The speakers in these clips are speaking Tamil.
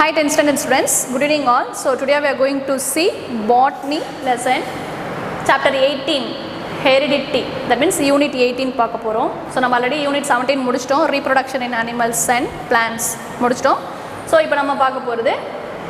Hi 10th standard students, good evening all. So today we are going to see botany lesson chapter 18 heredity, that means unit 18 பார்க்க போறோம். So நம்ம already unit 17 முடிச்சிட்டோம், reproduction in animals and plants முடிச்சிட்டோம். So இப்போ நம்ம பார்க்க போறது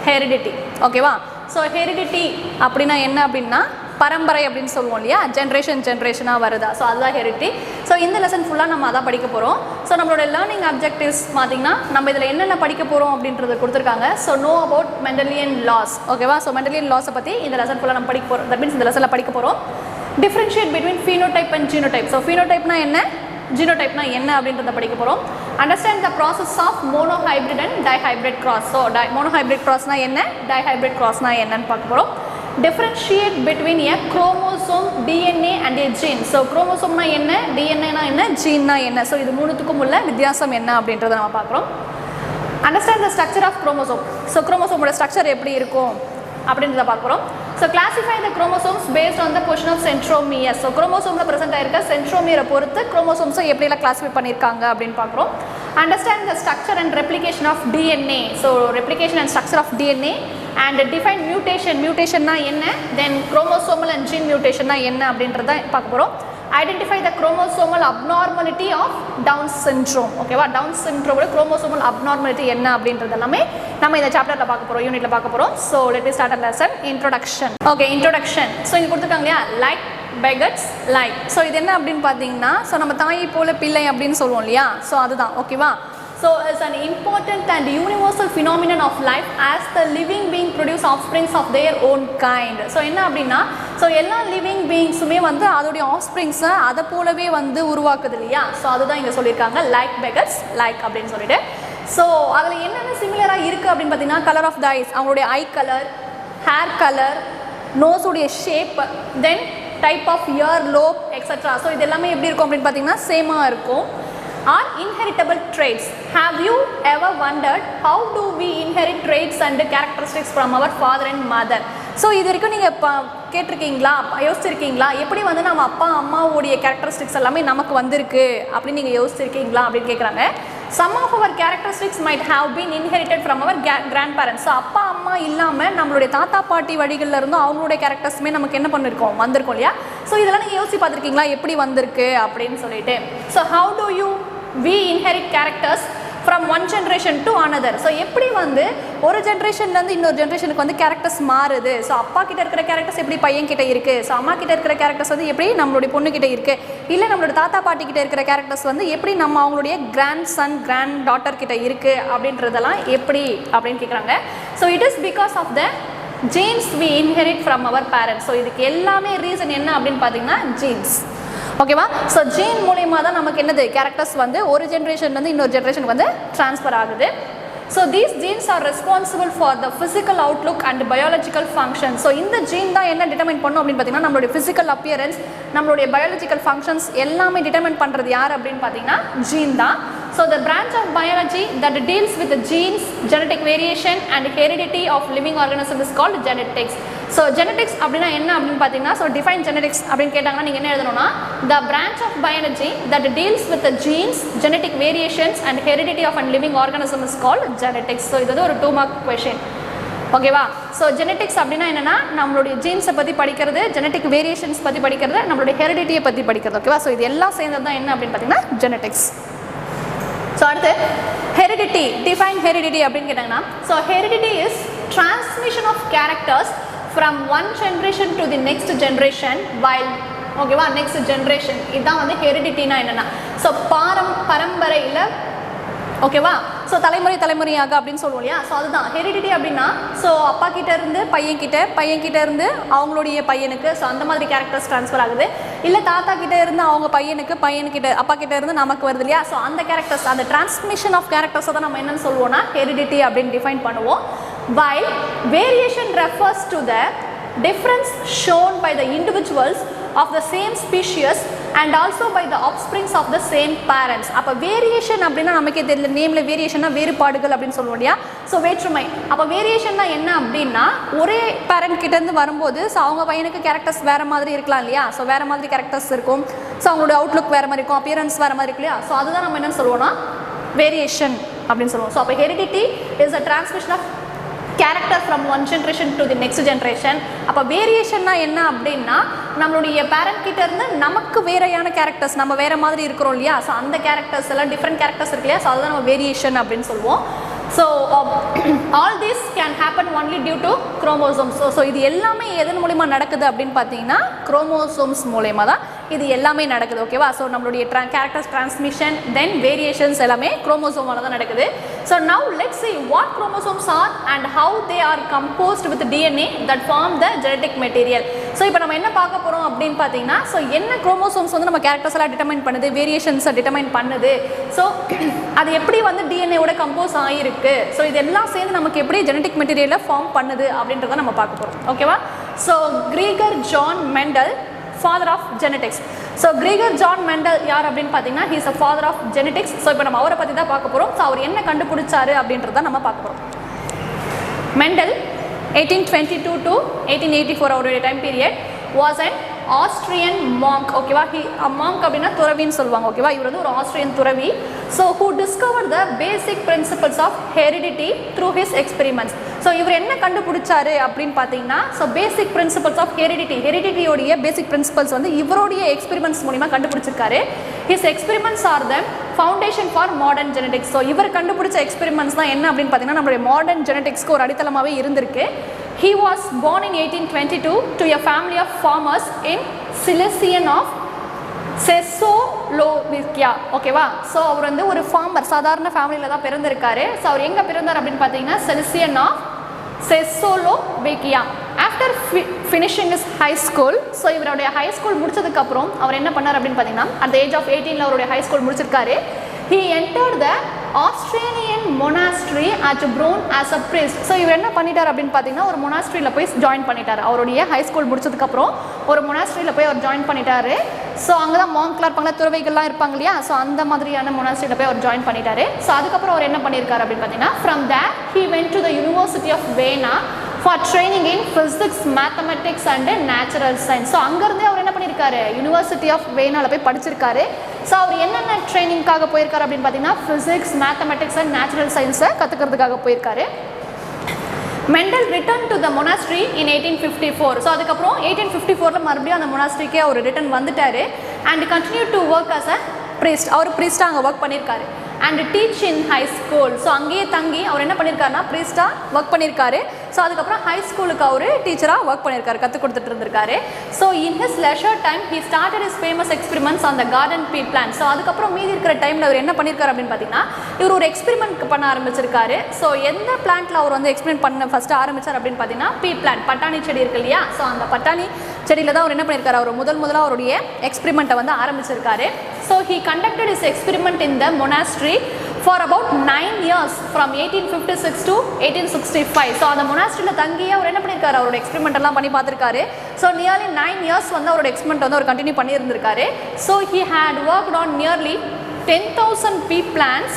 heredity, ஓகேவா? So heredity அப்படினா என்ன அப்படினா பரம்பரை அப்படினு சொல்லுவோம் இல்லையா, ஜெனரேஷனா வருதா, ஸோ அதுதான் ஹெரிடிட்டி. ஸோ இந்த லெசன் ஃபுல்லாக நம்ம அதான் படிக்க போகிறோம். ஸோ நம்மளோட லேர்னிங் அப்ஜெக்டிவ்ஸ் பார்த்தீங்கன்னா நம்ம இதில் என்னென்ன படிக்க போகிறோம் அப்படின்றத கொடுத்துருக்காங்க. So know about Mendelian laws, ஓகேவா? ஸோ மெண்டலியன் லாஸை பற்றி இந்த லெசன் ஃபுல்லாக நம்ம படிக்க போகிறோம். தட் மீன்ஸ் இந்த லெசனில் படிக்க போகிறோம். Differentiate between phenotype and genotype. So ஃபீனோடைப்னா என்ன, ஜீனோடைப்னா என்ன அப்படின்றத படிக்க போகிறோம். Understand the process of monohybrid and dihybrid cross. So monohybrid கிராஸ்னா என்ன, டைஹைப்ரிட் கிராஸ்னா என்னன்னு பார்க்க போகிறோம். Differentiate between a chromosome, DNA and a gene. So chromosome na enna, DNA na enna, gene na enna. So idu moonuthukum ulla vidhyasam enna அப்படின்றத நாம பார்க்கறோம். Understand the structure of chromosome. So chromosome ஓட ஸ்ட்ரக்சர் எப்படி இருக்கும் அப்படின்றத பார்க்கறோம். So classify the chromosomes based on the position of centromere. So chromosome ல present ஆயிருக்க centromere பொறுத்து chromosomes எப்படி எல்லாம் classify பண்ணிருக்காங்க அப்படினு பார்க்கறோம். Understand the structure and replication of DNA. So replication and structure of DNA and define mutation. Mutation na enna, then chromosomal and gene mutation na enna அப்படின்றத பார்க்க போறோம். Identify the chromosomal abnormality of Down syndrome. ஓகேவா? Down syndrome ஓட chromosomal abnormality என்ன அப்படின்றது எல்லாமே நம்ம இந்த சாப்டர்ல பார்க்க போறோம், யூனிட்ல பார்க்க போறோம். So let me start a lesson. Introduction. Okay, introduction. So இங்க கொடுத்திருக்காங்க இல்லையா, like begets like. So இது என்ன அப்படினு பாத்தீங்கன்னா, so நம்ம தாயை போல பிள்ளை அப்படினு சொல்லுவோம் இல்லையா, so அதுதான், ஓகேவா? So it's an important and universal phenomenon of life as the living being produce offsprings of their own kind. So என்ன அப்படின்னா, so எல்லா living beingsuமே வந்து அதோடைய offsprings அதை போலவே வந்து உருவாக்குது இல்லையா, so அதுதான் இங்க சொல்லியிருக்காங்க like begets like அப்படின்னு சொல்லிட்டு. ஸோ அதில் என்னென்ன சிமிலராக இருக்குது அப்படின்னு பார்த்தீங்கன்னா, கலர் ஆஃப் த ஐஸ், அவங்களுடைய ஐ கலர், ஹேர் கலர், நோஸுடைய shape, then type of ear lobe extra. So இது எல்லாமே எப்படி இருக்கும் அப்படின்னு பார்த்தீங்கன்னா சேமாக இருக்கும். Are inheritable traits. Have you ever wondered how do we inherit traits and characteristics from our father and mother? So இது வரைக்கும் நீங்கள் கேட்டிருக்கீங்களா, யோசிச்சிருக்கீங்களா, எப்படி வந்து நம்ம அப்பா அம்மாவுடைய கேரக்டரிஸ்டிக்ஸ் எல்லாமே நமக்கு வந்திருக்கு அப்படின்னு நீங்கள் யோசிச்சிருக்கீங்களா அப்படின்னு கேட்குறாங்க. Some of our characteristics might have been inherited from our grandparents. So அப்பா அம்மா இல்லாமல் நம்மளுடைய தாத்தா பாட்டி வழிகளில் இருந்தும் அவங்களுடைய கேரக்டர்ஸுமே நமக்கு என்ன பண்ணியிருக்கோம், வந்திருக்கோம் இல்லையா. ஸோ இதெல்லாம் நீங்கள் யோசிச்சு பார்த்துருக்கீங்களா எப்படி வந்திருக்கு அப்படின்னு சொல்லிட்டு. So how do we inherit characters from one generation to another. So எப்படி வந்து ஒரு ஜென்ரேஷன்லேருந்து இன்னொரு ஜென்ரேஷனுக்கு வந்து கேரக்டர்ஸ் மாறுது. ஸோ அப்பா கிட்ட இருக்கிற கேரக்டர்ஸ் எப்படி பையன் கிட்ட இருக்குது, ஸோ அம்மா கிட்ட இருக்கிற கேரக்டர்ஸ் வந்து எப்படி நம்மளுடைய பொண்ணு கிட்ட இருக்குது, இல்லை நம்மளோட தாத்தா பாட்டி கிட்ட இருக்கிற கேரக்டர்ஸ் வந்து எப்படி நம்ம அவங்களுடைய கிராண்ட் சன் கிராண்ட் டாட்டர் கிட்ட இருக்குது அப்படின்றதெல்லாம் எப்படி அப்படின்னு கேட்குறாங்க. So it is because of the genes we inherit from our parents. So இதுக்கு எல்லாமே ரீசன் என்ன அப்படின்னு பார்த்தீங்கன்னா ஜீன்ஸ், ஓகேவா? ஸோ ஜீன் மூலியமாக தான் நமக்கு என்னது கேரக்டர்ஸ் வந்து ஒரு ஜென்ரேஷன்லேருந்து இன்னொரு ஜென்ரேஷனுக்கு வந்து ட்ரான்ஸ்ஃபர் ஆகுது. So these jeans are responsible for the physical Outlook and biological function. So இந்த ஜீன் தான் என்ன டிட்டர்மைன் பண்ணும் அப்படின்னு பார்த்தீங்கன்னா நம்மளுடைய ஃபிசிக்கல் அப்பியரன்ஸ், நம்மளுடைய பயாலஜிக்கல் ஃபங்க்ஷன்ஸ் எல்லாமே டிட்டர்மைன் பண்ணுறது யார் அப்படின்னு பார்த்தீங்கன்னா ஜீன் தான். So the branch of biology that deals with the genes, genetic variation and heredity of living organisms is called genetics. So genetics அப்படினா என்ன அப்படின்னு பார்த்தீங்கன்னா, so define genetics அப்படின்னு கேட்டாங்கன்னா நீங்கள் என்ன எழுதணும்னா, the branch of biology that deals with the genes, genetic variations and heredity of a living organism is called genetics. So இது ஒரு 2 mark question, ஓகேவா? ஸோ ஜெனட்டிக்ஸ் அப்படின்னா என்னென்னா நம்மளுடைய ஜீன்ஸை பற்றி படிக்கிறது, ஜெனட்டிக் வேரியேஷன்ஸ் பற்றி படிக்கிறது, நம்மளுடைய ஹெரிடிட்டியை பற்றி படிக்கிறது, ஓகேவா? ஸோ இது எல்லாம் சேர்ந்தது தான் என்ன அப்படின்னு பார்த்தீங்கன்னா ஜெனட்டிக்ஸ். ஸோ அடுத்து ஹெரிடிட்டி, டிஃபைன் ஹெரிடிட்டி அப்படின்னு கேட்டாங்கன்னா, so heredity is transmission of characters from one generation to the next generation while, ஓகேவா? நெக்ஸ்ட் ஜென்ரேஷன் இதுதான் வந்து ஹெரிடிட்டினா என்னென்னா, ஸோ பரம்பரையில், ஓகேவா? ஸோ தலைமுறையாக அப்படின்னு சொல்லுவோம் இல்லையா, ஸோ அதுதான் ஹெரிடிட்டி அப்படின்னா. ஸோ அப்பா கிட்ட இருந்து பையன்கிட்ட இருந்து அவங்களுடைய பையனுக்கு, ஸோ அந்த மாதிரி கேரக்டர்ஸ் ட்ரான்ஸ்ஃபர் ஆகுது. இல்லை தாத்தா கிட்ட இருந்து அவங்க பையன்கிட்ட அப்பா கிட்ட இருந்து நமக்கு வருது இல்லையா, ஸோ அந்த கேரக்டர்ஸ், அந்த டிரான்ஸ்மிஷன் ஆஃப் கேரக்டர்ஸை தான் நம்ம என்னன்னு சொல்லுவோம்னா ஹெரிடிட்டி அப்படின்னு டிஃபைன் பண்ணுவோம். While variation refers to the difference shown by the individuals of the same species and also by the offsprings of the same parents. அப்போ வேரியேஷன் அப்படின்னா நமக்கு தெரியல, நேமில் வேரியேஷன்னா வேறுபாடுகள் அப்படின்னு சொல்லுவோம் இல்லையா, ஸோ வேற்றுமை. அப்போ வேரியேஷன்னா என்ன அப்படின்னா ஒரே பேரண்ட் கிட்டேருந்து வரும்போது ஸோ அவங்க பையனுக்கு கேரக்டர்ஸ் வேறு மாதிரி இருக்கலாம் இல்லையா, ஸோ வேறு மாதிரி கேரக்டர்ஸ் இருக்கும், ஸோ அவங்களோட அவுட்லுக் வேறு மாதிரி இருக்கும், அப்பியரன்ஸ் வேறு மாதிரி இருக்கும் இல்லையா, ஸோ அதுதான் நம்ம என்னன்னு சொல்லுவோம்னா வேரியேஷன் அப்படின்னு சொல்லுவோம். ஸோ அப்போ heredity is a transmission of character from one generation to the next generation. அப்போ வேரியேஷன்னா என்ன அப்படின்னா நம்மளுடைய பேரண்ட் கிட்ட இருந்து நமக்கு வேறையான கேரக்டர்ஸ், நம்ம வேறு மாதிரி இருக்கிறோம் இல்லையா, ஸோ அந்த கேரக்டர்ஸ் எல்லாம் டிஃப்ரெண்ட் கேரக்டர்ஸ் இருக்கு இல்லையா, ஸோ அதுதான் நம்ம வேரியேஷன் அப்படின்னு சொல்லுவோம். So all this can happen only due to chromosomes. ஸோ இது எல்லாமே எதன் மூலிமா நடக்குது அப்படின்னு பார்த்தீங்கன்னா குரோமோசோம்ஸ் மூலயமா தான் இது எல்லாமே நடக்குது. ஓகேவா? ஸோ நம்மளுடைய கேரக்டர்ஸ் டிரான்ஸ்மிஷன் தென் வேரியேஷன்ஸ் எல்லாமே குரோமோசோமால தான் நடக்குது. So now let's see what chromosomes are and how they are composed with DNA that form the genetic material. So இப்போ நம்ம என்ன பார்க்க போகிறோம் அப்படின்னு பார்த்தீங்கன்னா, ஸோ என்ன குரோமோசோம்ஸ் வந்து நம்ம கேரக்டர்ஸ் எல்லாம் டிட்டர்மைன் பண்ணுது, வேரியேஷன்ஸை டிட்டர்மைன் பண்ணுது, ஸோ அது எப்படி வந்து டிஎன்ஏவோட கம்போஸ் ஆகிருக்கு, ஸோ இதெல்லாம் சேர்ந்து நமக்கு எப்படி ஜெனட்டிக் மெட்டீரியலை ஃபார்ம் பண்ணுது அப்படின்றத நம்ம பார்க்க போகிறோம். ஓகேவா? So Gregor John Mendel, father of genetics. So Gregor John Mendel யார் அப்படின்னு பார்த்தீங்கன்னா, he's a father of genetics. So இப்போ நம்ம அவரை பற்றி தான் பார்க்க போகிறோம். ஸோ அவர் என்ன கண்டுபிடிச்சாரு அப்படின்றத நம்ம பார்க்க போகிறோம். மெண்டல் 1822 to 1884 அவருடைய time period was an Austrian monk. ஓகேவா? மாங்க் அப்படின்னா துறவின்னு சொல்லுவாங்க. ஓகேவா? இவர் வந்து ஒரு ஆஸ்ட்ரியன் துறவி. So who discover the basic principles of heredity through his experiments. So இவர் என்ன கண்டுபிடிச்சாரு அப்படின்னு பார்த்தீங்கன்னா, ஸோ பேசிக் பிரின்சிபல்ஸ் ஆஃப் ஹெரிடிட்டியோடைய பேசிக் பிரின்சிபல்ஸ் வந்து இவருடைய எக்ஸ்பெரிமெண்ட்ஸ் மூலிமா கண்டுபிடிச்சிருக்காரு. His experiments are the foundation for modern genetics. So இவர் கண்டுபிடிச்ச எக்ஸ்பெரிமெண்ட்ஸ் தான் என்ன அப்படின்னு பார்த்தீங்கன்னா நம்மளுடைய மாடர்ன் ஜெனடிக்ஸ்க்கு ஒரு அடித்தளமாகவே இருந்திருக்கு. He was born in 1822 to a family of farmers in Silesian of Czechoslovakia. ஓகேவா? ஸோ அவர் வந்து ஒரு ஃபார்மர், சாதாரண ஃபேமிலியில் தான் பிறந்திருக்காரு. ஸோ அவர் எங்கே பிறந்தார் அப்படின்னு பார்த்தீங்கன்னா Silesian of Czechoslovakia. After finishing is high school, so இவருடைய ஹை ஸ்கூல் முடிச்சதுக்கப்புறம் அவர் என்ன பண்ணார் அப்படின்னு பார்த்தீங்கன்னா, at the age of 18 அவருடைய ஹை ஸ்கூல் முடிச்சிருக்காரு. He entered the Australian monastery at Brown as a priest. So இவர் என்ன பண்ணிட்டார் அப்படின்னு பார்த்தீங்கன்னா, ஒரு மொனாஸ்ட்ரியில் போய் ஜாயின் பண்ணிட்டார். அவருடைய ஹை ஸ்கூல் முடிச்சதுக்கப்புறம் ஒரு மொனாஸ்ட்ரியில் போய் அவர் ஜாயின் பண்ணிட்டாரு. ஸோ அங்கே தான் மாங்க்லாம் இருப்பாங்க, துறவைகள்லாம் இருப்பாங்க இல்லையா, ஸோ அந்த மாதிரியான மொனாஸ்ட்ரியில் போய் அவர் ஜாயின் பண்ணிட்டாரு. ஸோ அதுக்கப்புறம் அவர் என்ன பண்ணியிருக்காரு அப்படின்னு பார்த்தீங்கன்னா, from there he went to the University of Vienna for training in physics, mathematics and natural science. So அங்கேருந்தே அவர் என்ன பண்ணியிருக்காரு, யூனிவர்சிட்டி ஆஃப் வேனாவில் போய் படிச்சிருக்காரு. ஸோ அவர் என்னென்ன ட்ரைனிங்காக போயிருக்காரு அப்படின்னு பார்த்தீங்கன்னா, ஃபிசிக்ஸ், மேத்தமெட்டிக்ஸ் அண்ட் நேச்சுரல் சயின்ஸை கற்றுக்கிறதுக்காக போயிருக்காரு. Mendel return to the monastery in 1854. So அதுக்கப்புறம் 1854 மறுபடியும் அந்த மொனாஸ்ட்ரிக்கே அவர் ரிட்டர்ன் வந்துட்டார். And continue to work as a priest. அவர் ப்ரீஸ்டாக அங்கே ஒர்க் பண்ணியிருக்காரு. And teach in high school. So அங்கேயே தங்கி அவர் என்ன பண்ணியிருக்காருன்னா ப்ரீஸ்டாக ஒர்க் பண்ணியிருக்காரு. ஸோ அதுக்கப்புறம் ஹை ஸ்கூலுக்கு அவர் டீச்சராக ஒர்க் பண்ணியிருக்காரு, கற்றுக் கொடுத்துட்டு இருந்திருக்காரு. So in his leisure time he started is famous experiments on the garden B plant. So அதுக்கப்புறம் மீதி இருக்கிற டைமில் அவர் என்ன பண்ணியிருக்காரு அப்படின்னு பார்த்தீங்கன்னா, இவர் ஒரு எக்ஸ்பெரிமெண்ட் பண்ண ஆரம்பிச்சிருக்காரு. ஸோ எந்த பிளான்ட்டில் அவர் வந்து எக்ஸ்பெரிமெண்ட் பண்ண ஃபஸ்ட்டு ஆரம்பித்தார் அப்படின்னு பார்த்தீங்கன்னா, பீ பிளான்ட், பட்டாணி செடி இருக்கு இல்லையா, ஸோ அந்த பட்டாணி செடியில் தான் அவர் என்ன பண்ணியிருக்காரு, அவர் முதலாக அவருடைய எக்ஸ்பெரிமெண்ட்டை வந்து ஆரம்பிச்சிருக்காரு. So he conducted is experiment in the monastery for about 9 years from 1856 to 1865. So அந்த மொனாஸ்ட்ரியில் தங்கியே அவர் என்ன பண்ணியிருக்காரு, அவரோட எக்ஸ்பெரிமெண்ட் எல்லாம் பண்ணி பார்த்துருக்காரு. ஸோ நியர்லி 9 years வந்து அவரோட எக்ஸ்பெரிமெண்ட் வந்து அவர் கண்டினியூ பண்ணியிருந்திருக்காரு. So he had worked on nearly 10,000 pea plants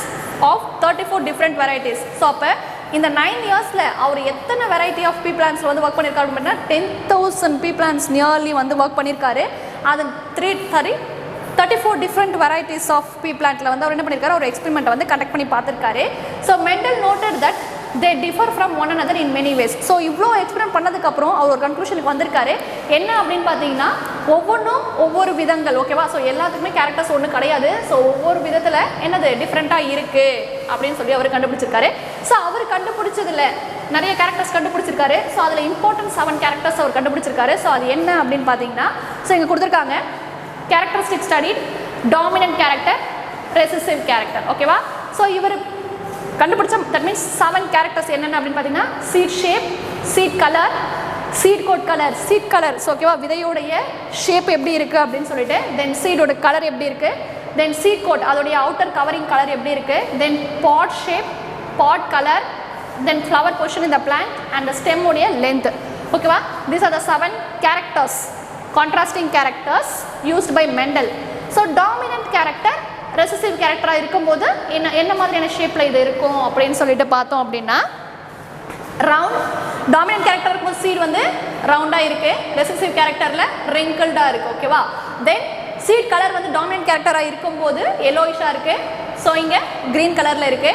of 34 different varieties. So அப்போ இந்த 9 இயர்ஸில் அவர் எத்தனை வெரைட்டி ஆஃப் பீ பிளான்ஸ் வந்து ஒர்க் பண்ணியிருக்காரு அப்படின்னா 10,000 பீ பிளான்ஸ் நியர்லி வந்து ஒர்க் பண்ணியிருக்காரு. அது 34 டிஃப்ரெண்ட் வெரைட்டிஸ் ஆஃப் பீ பிளான்ட்டில் வந்து அவர் என்ன பண்ணியிருக்காரு, ஒரு எக்ஸ்பெரிமெண்ட்டை வந்து கண்டக்ட் பண்ணி பார்த்துருக்காரு. So Mendel noted that they differ from one another in many ways. So இவ்வளோ எக்ஸ்பெரிமெண்ட் பண்ணதுக்கப்புறம் அவர் ஒரு கன்க்ளூஷனுக்கு வந்திருக்காரு. என்ன அப்படின்னு பார்த்தீங்கன்னா, ஒவ்வொன்றும் ஒவ்வொரு விதங்கள். ஓகேவா? ஸோ எல்லாத்துக்குமே கேரக்டர்ஸ் ஒன்றும் கிடையாது. ஸோ ஒவ்வொரு விதத்தில் என்னது டிஃப்ரெண்ட்டாக இருக்குது அப்படின்னு சொல்லி அவர் கண்டுபிடிச்சிருக்காரு. ஸோ அவர் கண்டுபிடிச்சதில் நிறைய கேரக்டர்ஸ் கண்டுபிடிச்சிருக்காரு. ஸோ அதில் இம்பார்ட்டன்ட் 7 கேரக்டர்ஸ் அவர் கண்டுபிடிச்சிருக்காரு. ஸோ அது என்ன அப்படின்னு பார்த்தீங்கன்னா, ஸோ இங்கே கொடுத்துருக்காங்க characteristic studied, dominant character, recessive character. ஓகேவா? ஸோ இவர் கண்டுபிடிச்ச தட் மீன்ஸ் 7 கேரக்டர்ஸ் என்னென்ன அப்படின்னு பார்த்தீங்கன்னா, seed shape, seed colour, seed coat colour, seed colour. So ஓகேவா, விதையோடைய ஷேப் எப்படி இருக்குது அப்படின்னு சொல்லிட்டு, தென் சீடோட கலர் எப்படி இருக்குது, தென் சீட் கோட் அதோடைய அவுட்டர் கவரிங் கலர் எப்படி இருக்குது, then pod shape, pod colour, then flower position in the plant and the stem உடைய லென்த். ஓகேவா? These are the 7 characters, contrasting characters used by Mendel. So dominant character, recessive character இருக்கும்போது என்ன மாதிரியான ஷேப்பில் இது இருக்கும் அப்படின்னு சொல்லிட்டு பார்த்தோம் அப்படின்னா, ரவுண்ட் டாமினன்ட் கேரக்டர் இருக்கும்போது சீட் வந்து ரவுண்டாக இருக்குது, ரெசசிவ் கேரக்டரில் ரிங்கிள்டாக இருக்குது. ஓகேவா? தென் சீட் கலர் வந்து டாமினன்ட் கேரக்டராக இருக்கும்போது எல்லோயிஷாக இருக்குது. ஸோ இங்கே க்ரீன் கலரில் இருக்குது.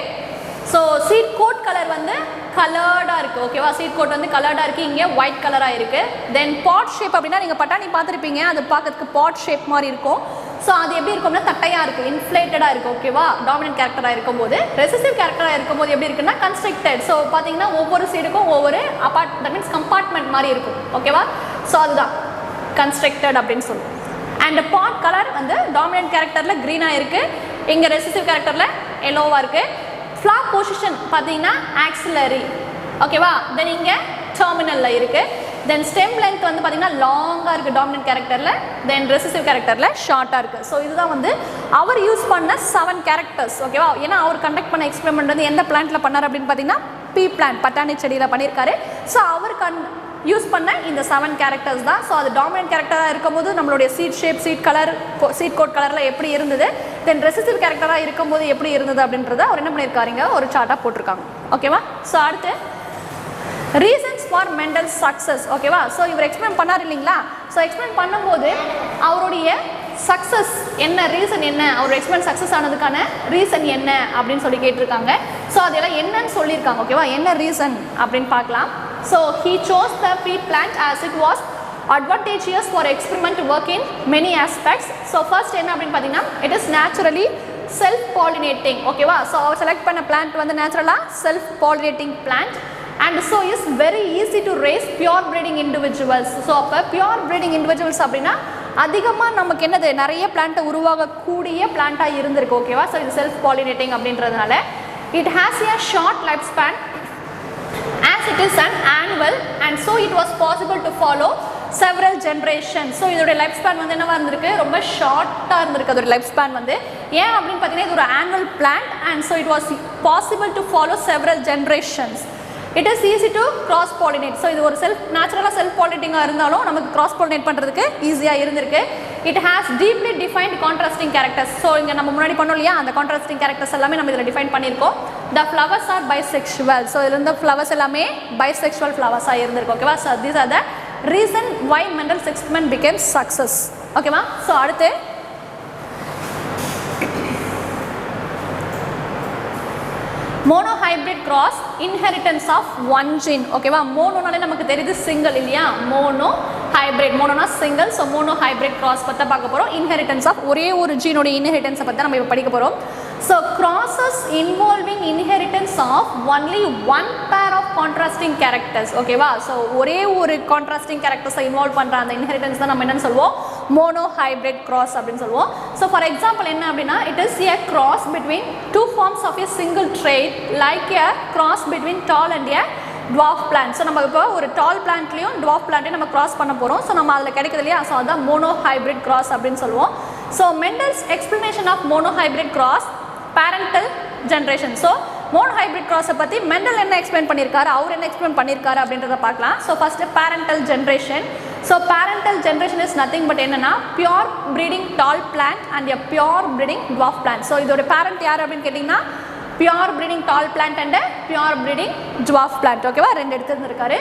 ஸோ சீட் கோட் கலர் வந்து கலர்டாக இருக்குது ஓகேவா. சீட் கோட் வந்து கலர்டாக இருக்குது, இங்கே ஒயிட் கலராக இருக்குது. தென் பாட் ஷேப் அப்படின்னா நீங்கள் பட்டாணி பார்த்துருப்பீங்க, அது பார்க்கறதுக்கு பாட் ஷேப் மாதிரி இருக்கும். ஸோ அது எப்படி இருக்கும்னா தட்டையாக இருக்குது, இன்ஃப்ளேட்டடாக இருக்குது ஓகேவா. டாமினன்ட் கேரக்டராக இருக்கும்போது, ரெசிசிவ் கேரக்டராக இருக்கும்போது எப்படி இருக்குன்னா கன்ஸ்ட்ரக்டட். ஸோ பார்த்தீங்கன்னா ஒவ்வொரு சீடுக்கும் ஒவ்வொரு தட் மீன்ஸ் கம்பார்ட்மெண்ட் மாதிரி இருக்கும் ஓகேவா. ஸோ அதுதான் கன்ஸ்ட்ரக்டட் அப்படின்னு சொல்லுவோம். அண்ட் பாட் கலர் வந்து டாமினன்ட் கேரக்டரில் க்ரீனாக இருக்குது, இங்கே ரெசிசிவ் கேரக்டரில் எல்லோவாக இருக்குது. ஃப்ளாப் பொசிஷன் பார்த்தீங்கன்னா ஆக்சிலரி ஓகேவா. தென் இங்கே டெர்மினலில் இருக்குது. தென் ஸ்டெம் லென்த் வந்து பார்த்தீங்கன்னா லாங்காக இருக்குது டாமினன்ட் கேரக்டரில், தென் ரெசிசிவ் கேரக்டரில் ஷார்ட்டாக இருக்குது. ஸோ இதுதான் வந்து அவர் யூஸ் பண்ண 7 கேரக்டர்ஸ் ஓகேவா. ஏன்னா அவர் கண்டக்ட் பண்ண எக்ஸ்பெரிமெண்ட் வந்து எந்த பிளான்ட்டில் பண்ணார் அப்படின்னு பார்த்தீங்கன்னா பீ பிளான்ட், பட்டாணி செடியில் பண்ணியிருக்காரு. ஸோ அவர் யூஸ் பண்ண இந்த 7 கேரக்டர்ஸ் தான். ஸோ அது டாமினன்ட் கேரக்டராக இருக்கும்போது நம்மளுடைய seed shape, seed colour, seed coat கலரில் எப்படி இருந்தது, தென் ரெசிசிவ் கேரக்டராக இருக்கும்போது எப்படி இருந்தது அப்படின்றத அவர் என்ன பண்ணியிருக்காருங்க ஒரு சார்ட்டாக போட்டிருக்காங்க ஓகேவா. ஸோ அடுத்து ரீசன்ஸ் ஃபார் மெண்டல் சக்ஸஸ் ஓகேவா. ஸோ இவர் எக்ஸ்பிளைன் பண்ணார் இல்லைங்களா. ஸோ எக்ஸ்பிளைன் பண்ணும்போது அவருடைய சக்ஸஸ் என்ன, ரீசன் என்ன, அவர் எக்ஸ்பிளைன் சக்ஸஸ் ஆனதுக்கான ரீசன் என்ன அப்படின்னு சொல்லி கேட்டிருக்காங்க. ஸோ அதெல்லாம் என்னன்னு சொல்லியிருக்காங்க ஓகேவா. என்ன ரீசன் அப்படின்னு பார்க்கலாம். So he chose the pea plant as it was advantageous for experiment to work in many aspects. So first என்ன அப்படின்னு பார்த்தீங்கன்னா it is naturally self pollinating ஓகேவா. ஸோ அவர் செலக்ட் பண்ண பிளான்ட் வந்து நேச்சுரலாக self pollinating plant and so is very easy to race pure breeding individuals. So அப்போ பியூர் ப்ரீடிங் இண்டிவிஜுவல்ஸ் அப்படின்னா அதிகமாக நமக்கு என்னது நிறைய பிளான்ட்டை உருவாகக்கூடிய பிளான்ட்டாக இருந்திருக்கு ஓகேவா. ஸோ இது செல்ஃப் பாலினேட்டிங் அப்படின்றதுனால it has a short lifespan as it is an annual and so it was possible to follow several generations. So இதோட லைஃப் ஸ்பேன் வந்து என்னவா இருந்திருக்கு, ரொம்ப ஷார்ட்டாக இருந்திருக்கு அதோட லைஃப் ஸ்பேன் வந்து. ஏன் அப்படின்னு பார்த்தீங்கன்னா இது ஒரு annual plant and so it was possible to follow several generations. It is easy to cross pollinate. So இது ஒரு நேச்சுரலாக செல்ஃப் பாலினேட்டிங்காக இருந்தாலும் நமக்கு கிராஸ் பாலினேட் பண்ணுறதுக்கு ஈஸியாக இருந்திருக்கு. It has deeply defined contrasting characters. So இங்கே நம்ம முன்னாடி பண்ணோம் இல்லையா, அந்த கான்ட்ராஸ்டிங் கேரக்டர்ஸ் எல்லாமே நம்ம இதில் டிஃபைன் பண்ணியிருக்கோம். The flowers are bisexual. So இதில் இருந்த ஃப்ளவர்ஸ் எல்லாமே பைசெக்சுவல் ஃப்ளவர்ஸாக இருந்திருக்கு ஓகேவா. So these are the reason why Mendel's experiment became success ஓகேவா. ஸோ அடுத்து monohybrid cross inheritance of one gene ஓகேவா. மோனோனாலே நமக்கு தெரியுது சிங்கிள் இல்லையா, மோனோ ஹைப்ரிட், மோனோனா single. So monohybrid cross பற்றி பார்க்க போகிறோம். இன்ஹெரிட்டன்ஸ் ஆஃப் ஒரே ஒரு ஜீனோட இன்ஹெரிட்டன்ஸை பற்றி நம்ம இப்போ படிக்க போகிறோம். So crosses involving inheritance of only one pair of contrasting characters ஓகேவா. ஸோ ஒரே ஒரு கான்ட்ராஸ்டிங் கேரக்டர்ஸை இன்வால்வ் பண்ணுற அந்த இன்ஹெரிட்டன்ஸ் தான் நம்ம என்னன்னு சொல்லுவோம், மோனோ ஹைப்ரிட் கிராஸ் அப்படின்னு சொல்லுவோம். ஸோ ஃபார் எக்ஸாம்பிள் என்ன அப்படின்னா it is a cross between two forms of a single trait like a cross between tall and a dwarf plant. So நம்ம இப்போ ஒரு டால் பிளான்ட்லையும் டுவார்ஃப் பிளான்ட்டையும் நம்ம கிராஸ் பண்ண போகிறோம். ஸோ நம்ம அதில் கிடைக்குது இல்லையா, ஸோ அதுதான் மோனோ ஹைப்ரிட் கிராஸ் அப்படின்னு சொல்லுவோம். So Mendel's explanation of monohybrid cross parental generation. So monohybrid கிராஸை பற்றி மெண்டல் என்ன எக்ஸ்பிளைன் பண்ணியிருக்காரு, அவர் என்ன எக்ஸ்பிளைன் பண்ணியிருக்காரு அப்படின்றத பார்க்கலாம். So first parental generation. So parental generation is nothing but என்னன்னா pure breeding tall plant and a pure breeding dwarf plant. So இதோட பேரண்ட் யார் அப்படின்னு கேட்டிங்கன்னா pure breeding tall plant and pure breeding dwarf plant ஓகேவா. ரெண்டு எடுத்துருந்துருக்காரு.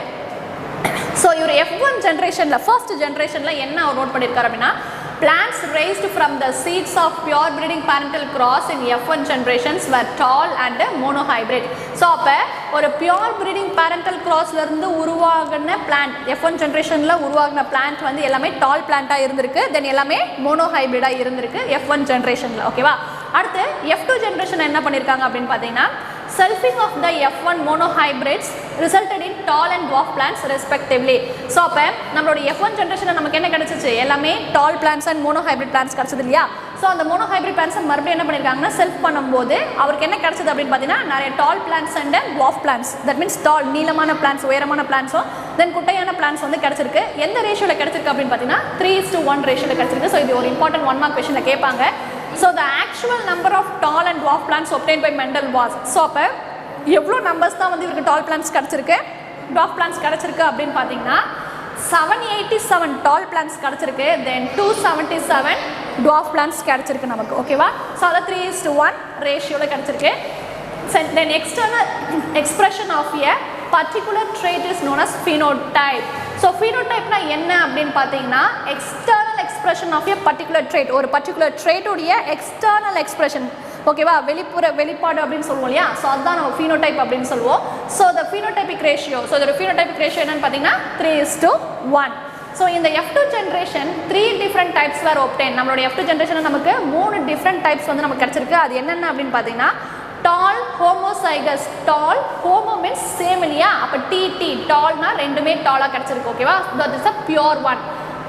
ஸோ இவர் F1 ஜென்ரேஷனில் ஃபர்ஸ்ட் ஜென்ரேஷனில் என்ன அவர் நோட் பண்ணியிருக்காரு அப்படின்னா plants raised from the seeds of pure breeding parental cross in F1 generations were tall and monohybrid. So அப்போ ஒரு பியூர் ப்ரீடிங் பேரண்டல் கிராஸ்லேருந்து உருவாகின பிளான்ட் F1 ஜென்ரேஷனில் உருவாகின பிளான்ட் வந்து எல்லாமே டால் பிளான்ட்டாக இருந்திருக்கு, தென் எல்லாமே மோனோஹைப்ரிடாக இருந்திருக்கு F1 ஜென்ரேஷனில் ஓகேவா. அடுத்து F2 ஜென்ரேஷன் என்ன பண்ணியிருக்காங்க அப்படின்னு பார்த்தீங்கன்னா selfing of the F1 monohybrids resulted in tall and dwarf plants respectively. So அப்போ நம்மளோட F1 ஜென்ரேஷனில் நமக்கு என்ன கிடச்சிச்சு, எல்லாமே டால் பிளான்ஸ் அண்ட் மோனோஹைப்ரிட் பிளான்ஸ் கிடச்சது இல்லையா. ஸோ அந்த மோனோஹைப்ரிட் பிளான்ஸை மறுபடியும் என்ன பண்ணியிருக்காங்கன்னா செல்ஃப் பண்ணும்போது அவருக்கு என்ன கிடச்சது அப்படின்னு பார்த்தீங்கன்னா நிறைய tall plants and dwarf plants. That means tall நீளமான பிளான்ஸ், உயரமான பிளான்ஸும் தென் குட்டையான பிளான்ஸ் வந்து கிடச்சிருக்கு. எந்த ரேஷியோவில் கிடச்சிருக்கு அப்படின்னு பார்த்தீங்கன்னா 3:1 ரேஷியோவில் கிடச்சிருக்கு. ஸோ இது ஒரு இம்பார்ட்டன்ட் 1 மார்க் கொஸ்டினில் கேட்பாங்க. So the actual number of tall and dwarf plants obtained by Mendel was. So அப்போ எவ்வளோ நம்பர்ஸ் தான் வந்து இவருக்கு டால் பிளான்ஸ் கிடச்சிருக்கு, dwarf plants கிடச்சிருக்கு அப்படின்னு பார்த்தீங்கன்னா 787 டால் பிளான்ஸ் கிடச்சிருக்கு, தென் 277 dwarf plants கிடச்சிருக்கு நமக்கு ஓகேவா. ஸோ அதை 3:1 ரேஷியோவில் கிடச்சிருக்கு. Then external expression of a particular trait is known as phenotype. So phenotypeனா என்ன அப்படின்னு பார்த்தீங்கன்னா external expression of a particular trait, ஒரு பர்டிகுலர் ட்ரேட்டுடைய எக்ஸ்டர்னல் எக்ஸ்பிரஷன். ஓகேவா, வெளிப்பாடு அப்படின்னு சொல்லுவோம் இல்லையா. ஸோ அதுதான் நம்ம phenotype அப்படின்னு சொல்லுவோம். So the phenotypic ratio, so இதோட phenotypic ratio என்னன்னு பார்த்தீங்கன்னா 3:1. ஸோ இந்த F2 ஜென்ரேஷன் 3 டிஃப்ரெண்ட் டைப்ஸ் வேர் obtained. நம்மளோட F2 ஜென்ரேஷனில் நமக்கு 3 டிஃப்ரெண்ட் டைப்ஸ் வந்து நமக்கு கிடச்சிருக்கு. அது என்னென்ன அப்படின்னு பார்த்தீங்கன்னா டால், ஹோமோசைகஸ். டால், ஹோமோ மீன்ஸ் சேம் இல்லையா, அப்போ டி டால்னா ரெண்டுமே டாலாக கிடச்சிருக்கு. ஓகேவா, that is a pure one,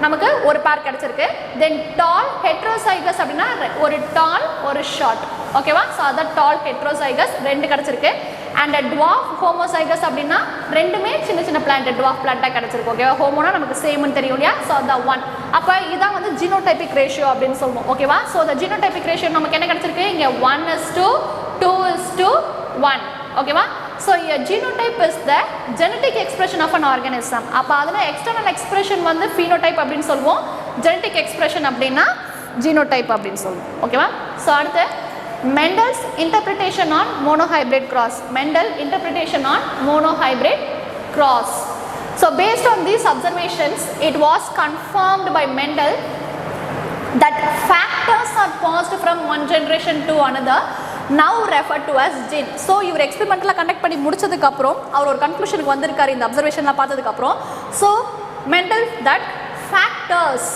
நமக்கு ஒரு பேர் கிடச்சிருக்கு. தென் டால் ஹெட்ரோசைகஸ் அப்படின்னா ஒரு டால் ஒரு ஷார்ட். ஓகேவா, ஸோ அதான் டால் ஹெட்ரோசைகஸ் ரெண்டு கிடச்சிருக்கு. அண்ட் டுவாஃப் ஹோமோசைகஸ் அப்படின்னா ரெண்டுமே சின்ன சின்ன பிளான்ட், டுவாஃப் பிளான்ட்டாக கிடச்சிருக்கு. ஓகேவா, ஹோமோனா நமக்கு சேம்னு தெரியும் இல்லையா. ஸோ அதான் ஒன். அப்போ இதான் வந்து ஜீனோடைபிக் ரேஷியோ அப்படின்னு சொல்லுவோம். ஓகேவா, ஸோ இந்த ஜீனோடைபிக் ரேஷியோ நமக்கு என்ன கிடச்சிருக்கு இங்கே 1:2:1. ஓகேவா, so genotype is the genetic expression of an organism. அப்போ அதில் எக்ஸ்டர்னல் எக்ஸ்பிரஷன் வந்து phenotype அப்படின்னு சொல்லுவோம், genetic expression அப்படின்னா genotype அப்படின்னு சொல்லுவோம். ஓகேவா, ஸோ அடுத்து Mendel's interpretation on monohybrid cross. Mendel interpretation on monohybrid cross. So based on these observations, it was confirmed by Mendel that factors are passed from one generation to another, now referred to as gene. So இவர் எக்ஸ்பெரிமெண்ட்லாம் கண்டக்ட் பண்ணி முடிச்சதுக்கு அப்புறம் அவர் ஒரு கன்க்ளூஷனுக்கு வந்திருக்காரு இந்த அப்சர்வேஷன்லாம் பார்த்ததுக்கு அப்புறம். ஸோ Mendel that factors,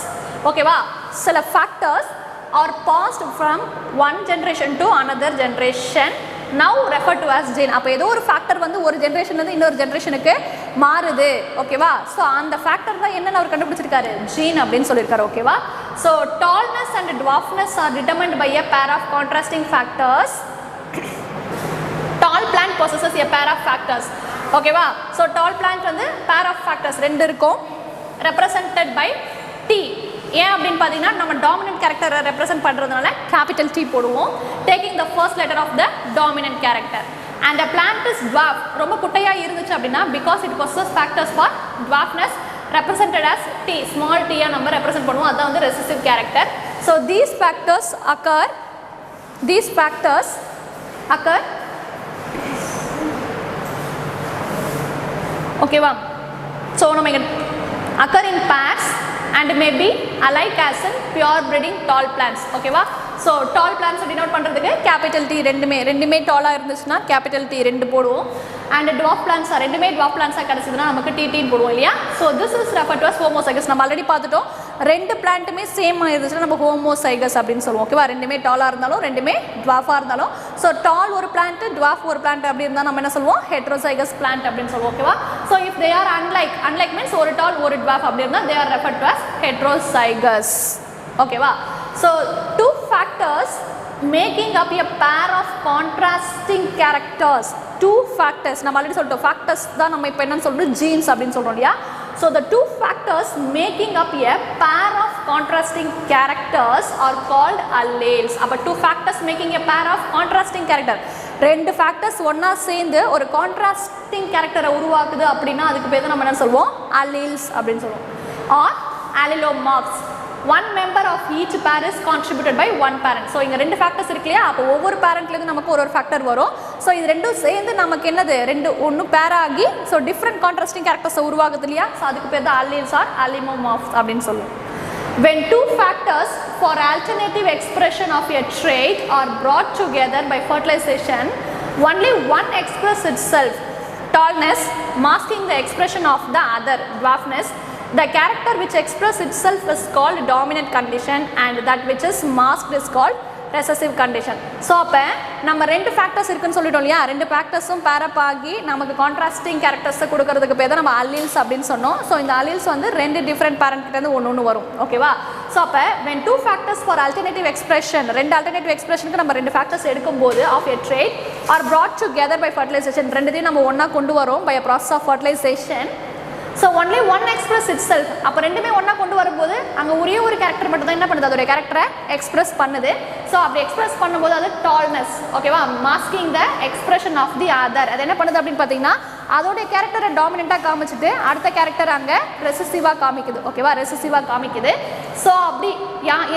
ஓகேவா, சில factors are passed from one generation to another generation, now referred to as gene. அப்போ ஏதோ ஒரு ஃபேக்டர் வந்து ஒரு ஜென்ரேஷன்லேருந்து இன்னொரு ஜென்ரேஷனுக்கு மாறுது. ஓகேவா, ஸோ அந்த ஃபேக்டர் தான் என்னென்னு அவர் கண்டுபிடிச்சிருக்காரு, ஜீன் அப்படின்னு சொல்லியிருக்காரு. ஓகேவா, so tallness and dwarfness are determined by a pair of contrasting factors. Tall plant possesses a pair of factors. ஓகேவா, ஸோ டால் பிளான்ட் வந்து pair of factors ரெண்டு இருக்கும், represented by T. ஏன் அப்படின்னு பார்த்தீங்கன்னா நம்ம டாமினன்ட் கேரக்டரை ரெப்ரசென்ட் பண்ணுறதுனால கேபிட்டல் T போடுவோம், taking the first letter of the dominant character. And a plant is dwarf, ரொம்ப குட்டையாக இருந்துச்சு அப்படின்னா because it possess factors for dwarfness represented as T, small t நம்ம ரெப்ரசென்ட் பண்ணுவோம், அதுதான் வந்து recessive character. So these factors occur ஓகேவா, ஸோ நம்ம இங்கே occur in pairs and may be alike as in pure breeding tall plants. ஓகேவா, ஸோ டால் பிளான்ஸ் டினோட் பண்ணுறதுக்கு கேபிட்டல் T ரெண்டுமே டாலாக இருந்துச்சுன்னா கேபிட்டல் T ரெண்டு போடுவோம். அண்ட் டுவாஃப் பிளான்ஸாக ரெண்டுமே டுவாஃப் பிளான்ஸாக கிடச்சிதுன்னா நமக்கு TTன்னு போடுவோம் இல்லையா. So this is referred to us homozygous. நம்ம ஆல்ரெடி பார்த்துட்டோம், ரெண்டு பிளான்ட்டுமே சேம் இருந்துச்சுன்னா நம்ம ஹோமோசைகஸ் அப்படின்னு சொல்லுவோம். ஓகேவா, ரெண்டுமே டாலாக இருந்தாலும் ரெண்டுமே டுவாஃபாக இருந்தாலும், ஸோ டால் ஒரு பிளான்ட் டுவாஃப் ஒரு பிளான்ட் அப்படி இருந்தால் நம்ம என்ன சொல்லுவோம், ஹெட்ரோசைகஸ் பிளான்ட் அப்படின்னு சொல்லுவோம். ஓகேவா, so if they are unlike means ஒரு டால் ஒரு டுவாஃப் அப்படி இருந்தால் they are referred to us heterozygous. ஓகேவா, so two factors making up a pair of contrasting characters. Two factors நம்ம ஆல்ரெடி சொல்லிட்டோம், factors தான் நம்ம இப்போ என்னன்னு சொல்றோம், genes அப்படின்னு சொல்றோம் இல்லையா. So the two factors making up a pair of contrasting characters are called alleles. அப்ப two factors making a pair of contrasting character, ரெண்டு factors ஒண்ணா சேர்ந்து ஒரு contrasting character உருவாக்குது அப்படின்னா அதுக்கு பேர் தான் நம்ம என்ன சொல்வோம், alleles அப்படின்னு சொல்லுவோம். or allelomorphs. One member of each pair is contributed by one parent. So இங்கே ரெண்டு ஃபேக்டர்ஸ் இருக்கு இல்லையா, அப்போ ஒவ்வொரு பேரண்ட்லேருந்து நமக்கு ஒரு ஃபேக்டர் வரும். ஸோ இது ரெண்டும் சேர்ந்து நமக்கு என்னது, ஒன்று பேர் ஆகி ஸோ டிஃப்ரெண்ட் கான்ட்ராஸ்டிங் கேரக்டர்ஸை உருவாகுது இல்லையா. ஸோ அதுக்கு பேர் தான் அல்லீல்ஸ் ஆர் அல்லிமோமார்ஃப்ஸ் அப்படின்னு சொல்லுவோம். When two factors for alternative expression of a trait are brought together by fertilization, only one expresses itself, tallness masking the expression of the other, dwarfness. The character which expresses itself is called dominant condition and that which is masked is called recessive condition. So அப்போ நம்ம ரெண்டு ஃபேக்டர்ஸ் இருக்குன்னு சொல்லிட்டோம் இல்லையா, ரெண்டு ஃபேக்டர்ஸும் பேரப் ஆகி நமக்கு கான்ட்ராஸ்டிங் கேரக்டர்ஸை கொடுக்கறதுக்கு பேர் தான் நம்ம அல்லீல்ஸ் அப்படின்னு சொன்னோம். ஸோ இந்த அல்லீல்ஸ் வந்து ரெண்டு டிஃப்ரெண்ட் பேரண்ட்கிட்டேருந்து ஒன்று வரும். ஓகேவா, ஸோ அப்போ when two factors for alternative expression, ரெண்டு alternative expressionக்கு நம்ம ரெண்டு ஃபேக்டர்ஸ் எடுக்கும்போது of a trait are brought together by fertilization, ரெண்டுத்தையும் நம்ம ஒன்றா கொண்டு வரோம் by a process of fertilization. So only one express it self, அப்போ ரெண்டுமே ஒன்றா கொண்டு வரும்போது அங்கே ஒரே ஒரு கேரக்டர் மட்டும் தான் என்ன பண்ணுது, அதோடைய கேரக்டரை எக்ஸ்பிரஸ் பண்ணுது. ஸோ அப்படி எக்ஸ்பிரஸ் பண்ணும்போது அது டால்னஸ். ஓகேவா, masking the expression of the other. அது என்ன பண்ணுது அப்படின்னு பார்த்தீங்கன்னா அதோடைய கேரக்டரை டாமினண்ட்டாக காமிச்சிட்டு அடுத்த கேரக்டர் அங்கே ரெசிசிவாக காமிக்குது. ஓகேவா, ரெசிசிவாக காமிக்குது. ஸோ அப்படி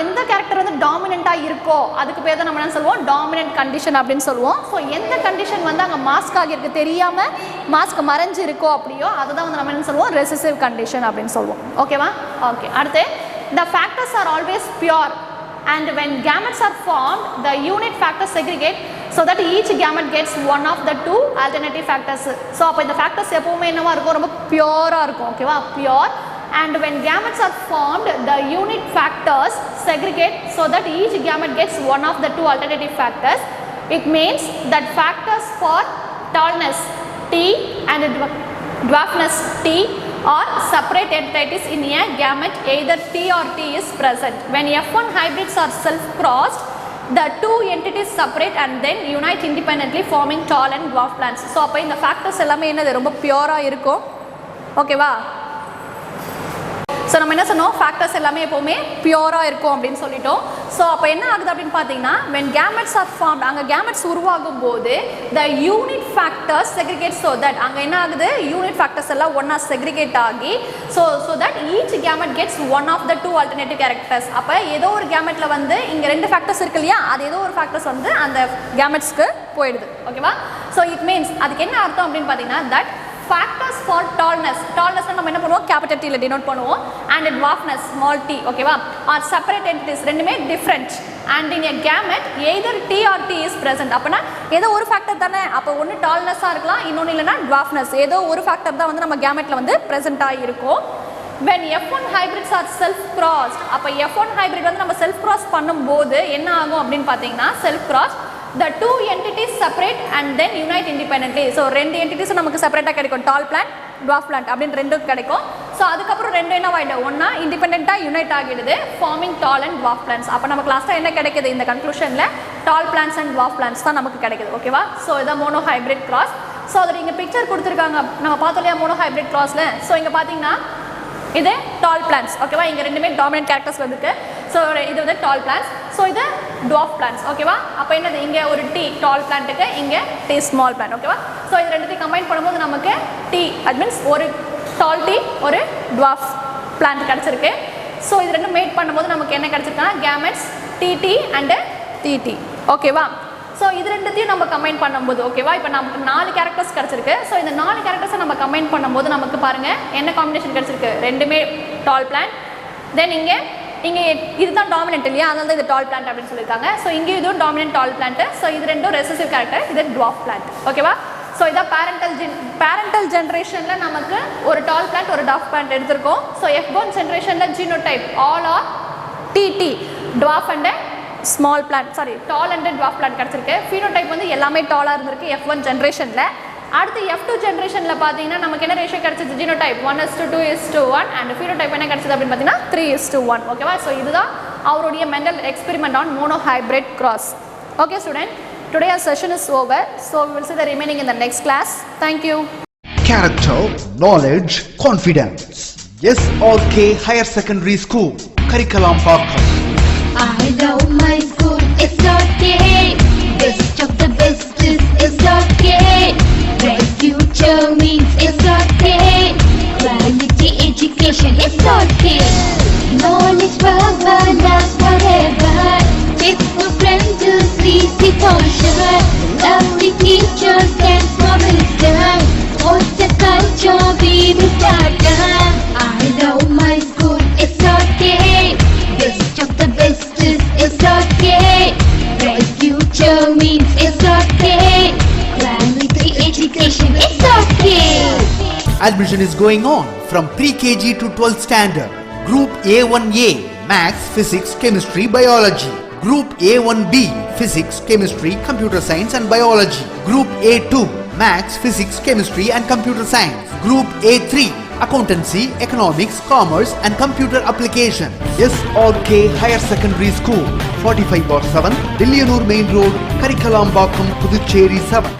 எந்த கேரக்டர் வந்து டாமினண்ட்டாக இருக்கோ அதுக்கு பேர் தான் நம்ம என்ன சொல்லுவோம், டாமினன்ட் கண்டிஷன் அப்படின்னு சொல்லுவோம். ஸோ எந்த கண்டிஷன் வந்து அங்கே மாஸ்க் ஆகியிருக்கு தெரியாமல் மாஸ்க் மறைஞ்சு இருக்கோ அப்படியோ அதுதான் வந்து நம்ம என்ன சொல்லுவோம், ரெசிசிவ் கண்டிஷன் அப்படின்னு சொல்லுவோம். ஓகேவா, ஓகே. அடுத்து the factors are always pure and when gametes are formed, the unit factors segregate so that each gamete gets one of the two alternative factors. So அப்போ இந்த factors எப்பவுமே என்னவா இருக்கும், ரொம்ப பியூரா இருக்கும். ஓகேவா, pure. And when gametes are formed, the unit factors segregate so that each gamete gets one of the two alternative factors. It means that factors for tallness T and dwarfness T are separate entities in a gamete, either T or T is present. When F1 hybrids are self-crossed, the two entities separate and then unite independently, forming tall and dwarf plants. So அப்போ இந்த factors எல்லாமே என்னது ரொம்ப பியூரா இருக்கும். ஓகேவா, ஸோ நம்ம என்ன சொன்னோம், ஃபேக்டர்ஸ் எல்லாமே எப்போவுமே பியூராக இருக்கும் அப்படின்னு சொல்லிட்டோம். ஸோ அப்போ என்ன ஆகுது அப்படின்னு பார்த்தீங்கன்னா, when gametes are formed, அங்கே gametes உருவாகும் போது the unit factors segregate so that அங்கே என்ன ஆகுது, யூனிட் ஃபேக்டர்ஸ் எல்லாம் ஒன்றா செக்ரிகேட் ஆகி so that each gamete gets one of the two alternative characters. அப்போ ஏதோ ஒரு கேமெட்டில் வந்து இங்கே ரெண்டு ஃபேக்டர்ஸ் இருக்கு இல்லையா, அது ஏதோ ஒரு ஃபேக்டர்ஸ் வந்து அந்த கேமெட்ஸ்க்கு போயிடுது. ஓகேவா, ஸோ இட் மீன்ஸ் அதுக்கு என்ன அர்த்தம் அப்படின்னு பார்த்தீங்கன்னா, that factors for tallness நம்ம என்ன பண்ணுவோம், capital T ல denote பண்ணுவோம், and dwarfness small t, ஓகேவா, are separate entities, ரெண்டுமே different, and in a gamete either T or T is present. அப்பனா ஏதோ ஒரு ஃபேக்டர் தானே, அப்போ ஒன்று டால்னஸாக இருக்கலாம், இன்னொன்று இல்லைனா dwarfness, ஏதோ ஒரு ஃபேக்டர் தான் வந்து நம்ம கேமெட்டில் வந்து present ஆகிருக்கும். when F1 hybrids are self crossed, அப்போ F1 hybrid வந்து நம்ம self cross பண்ணும்போது என்ன ஆகும் அப்படின்னு பார்த்தீங்கன்னா, self cross the two entities separate and then unite independently. So ரெண்டு entities நமக்கு செப்பரேட்டாக கிடைக்கும், டால் பிளான்ட் டுவார்ஃப் பிளான்ட் அப்படின்னு ரெண்டும் கிடைக்கும். ஸோ அதுக்கப்புறம் ரெண்டு என்ன ஆகிடும், ஒன்றா இண்டிபெண்ட்டாக யூனைட் ஆகிடுது, forming tall and dwarf plants. அப்போ நமக்கு லாஸ்ட்டாக என்ன கிடைக்குது, இந்த கன்க்ளூஷனில் tall plants and dwarf plants தான் நமக்கு கிடைக்குது. ஓகேவா, ஸோ இதான் மோனோ ஹைப்ரிட் கிராஸ். ஸோ அதில் இங்கே பிக்சர் கொடுத்துருக்காங்க, நம்ம பார்த்தோம் இல்லையா மோனோ ஹைப்ரிட் கிராஸில். ஸோ இங்கே பார்த்தீங்கன்னா இது டால் பிளான்ட்ஸ். ஓகேவா, இங்கே ரெண்டுமே டாமினன்ட் கேரக்டர்ஸ் வந்துருக்கு. ஸோ இது வந்து டால் பிளான்ட்ஸ், ஸோ இது டுவார்ஃப் பிளான்ட்ஸ். ஓகேவா, அப்போ என்னது, இங்கே ஒரு டி டால் பிளான்ட்டுக்கு, இங்கே டி ஸ்மால் பிளான்ட். ஓகேவா, ஸோ இது ரெண்டுத்தையும் கம்பைன் பண்ணும்போது நமக்கு டி, அட் மீன்ஸ் ஒரு டால் டி ஒரு டுவார்ஃப் பிளான்ட் கிடச்சிருக்கு. ஸோ இது ரெண்டும் மேட் பண்ணும்போது நமக்கு என்ன கிடச்சிருக்குன்னா, கேமெட்ஸ் டிடி அண்டு டிடி. ஓகேவா, ஸோ இது ரெண்டுத்தையும் நம்ம கம்பைன் பண்ணும்போது, ஓகேவா, இப்போ நமக்கு 4 கேரக்டர்ஸ் கிடச்சிருக்கு. ஸோ இந்த 4 கேரக்டர்ஸை நம்ம கம்பைன் பண்ணும்போது நமக்கு பாருங்கள் என்ன காம்பினேஷன் கிடச்சிருக்கு, ரெண்டுமே டால் பிளான்ட். தென் இங்கே இதுதான் டாமினன்ட் இல்லையா, அதனால தான் இது டால் பிளான்ட் அப்படின்னு சொல்லியிருக்காங்க. ஸோ இங்கே இதுவும் டாமினன்ட் டால் பிளான்ட். ஸோ இது ரெண்டும் ரெசசிவ் கேரக்டர், இது டுவார்ஃப் பிளான்ட். ஓகேவா, ஸோ இதான் பேரண்டல் ஜென்ரேஷனில் நமக்கு ஒரு டால் பிளான்ட் ஒரு டுவார்ஃப் பிளான்ட் எடுத்திருக்கோம். ஸோ F1 ஜென்ரேஷனில் genotype all are TT dwarf and small plant, sorry tall and dwarf plant கிடச்சிருக்கு. ஃபீனோடைப் வந்து எல்லாமே டாலாக இருந்திருக்கு F1 ஜென்ரேஷனில். அடுத்து F2 ஜென்ரேஷனில் பார்த்தீங்கன்னா நமக்கு என்ன ரேஷியோ கிடச்சிது, ஜீனோடைப் 1:2:1 அண்ட் ஃபீனோடைப் என்ன கிடச்சிது அப்படின்னு பார்த்தீங்கன்னா 3:1. ஓகேவா, ஸோ இதுதான் அவருடைய Mendel experiment on monohybrid cross. Okay student, today our session is over, so we will see the remaining in the next class. Thank you. Character, knowledge, confidence. SRK Higher Secondary School, Karikalampakam. I love my school, SRK. Best of the best is SRK. Bright future means SRK. Quality education, SRK. Knowledge forever, love forever. Faithful friends to see the culture. Lovely teachers can promise them. What's the culture we will start them. I love my school, SRK. Best of the best is SRK. Bright future means SRK. Quality education, SRK. Admission is going on from pre-KG to 12th standard. Group A1A, Maths, Physics, Chemistry, Biology. Group A1B, Physics, Chemistry, Computer Science and Biology. Group A2, Maths, Physics, Chemistry and Computer Science. Group A3, Accountancy, Economics, Commerce and Computer Application. SRK Higher Secondary School, 45/7, Dilliyanur Main Road, Karikalampakam, Puducherry 7.